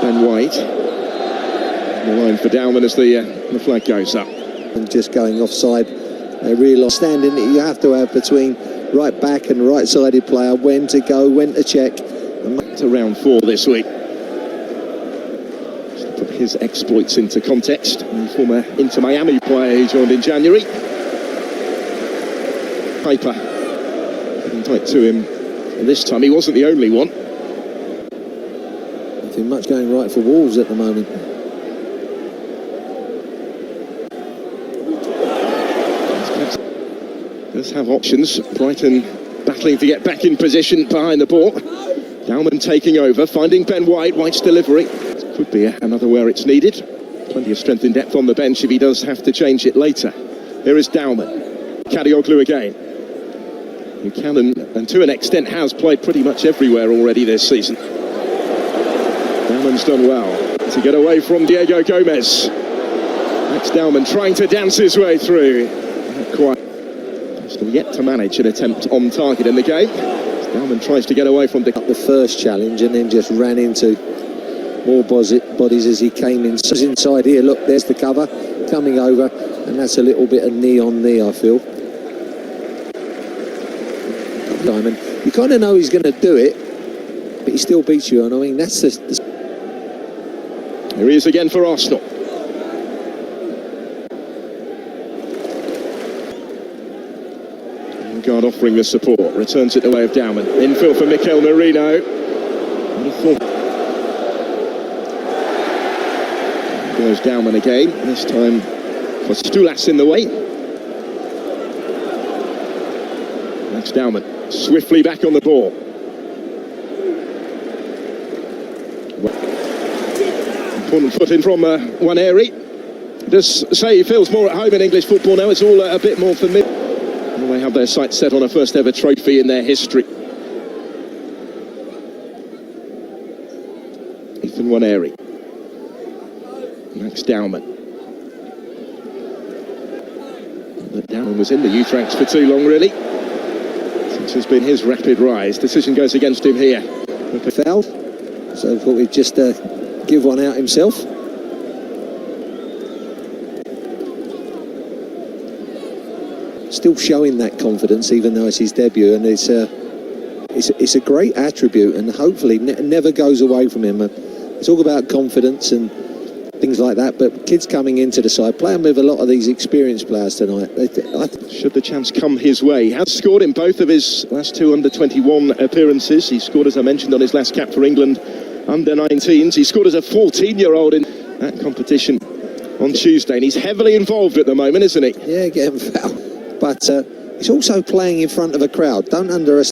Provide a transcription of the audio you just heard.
Ben White. The line for Dowman as the flag goes up. And just going offside, they realise standing that you have to have between right back and right-sided player, when to go, when to check. To round 4 this week. Just to put his exploits into context, the former Inter Miami player who joined in January. Piper getting tight to him, and this time he wasn't the only one. Nothing much going right for Wolves at the moment. Does have options. Brighton battling to get back in position behind the ball. Dowman taking over, finding Ben White. White's delivery. This could be another where it's needed. Plenty of strength in depth on the bench if he does have to change it later. Here is Dowman. Kadioglu again. Buchanan, and to an extent, has played pretty much everywhere already this season. Dowman's done well to get away from Diego Gomez. That's Dowman trying to dance his way through. Not quite. Still yet to manage an attempt on target in the game. Dowman tries to get away from the first challenge and then just ran into more bodies as he came in. So inside here, look, there's the cover coming over, and that's a little bit of knee on knee, I feel. Diamond, you kind of know he's going to do it, but he still beats you, and I mean that's the... Here he is again for Arsenal. Guard offering the support, returns it the way of Dowman. Infield for Mikel Merino. Goes Dowman again, this time for Stulas in the way. That's Dowman, swiftly back on the ball. Important foot in from Waneri. Does say he feels more at home in English football now, it's all a bit more familiar. They have their sights set on a first ever trophy in their history. Ethan Waneri. Max Dowman. But Dowman was in the youth ranks for too long, really. Since has been his rapid rise. Decision goes against him here. Foul. So I thought we'd just give one out himself. Still showing that confidence, even though it's his debut, and it's a great attribute, and hopefully never goes away from him. It's all about confidence and things like that, but kids coming into the side, playing with a lot of these experienced players tonight. Should the chance come his way, he has scored in both of his last 2 under-21 appearances. He scored, as I mentioned, on his last cap for England under-19s. He scored as a 14-year-old in that competition on Tuesday, and he's heavily involved at the moment, isn't he? Yeah, getting fouled. But he's also playing in front of a crowd. Don't underestimate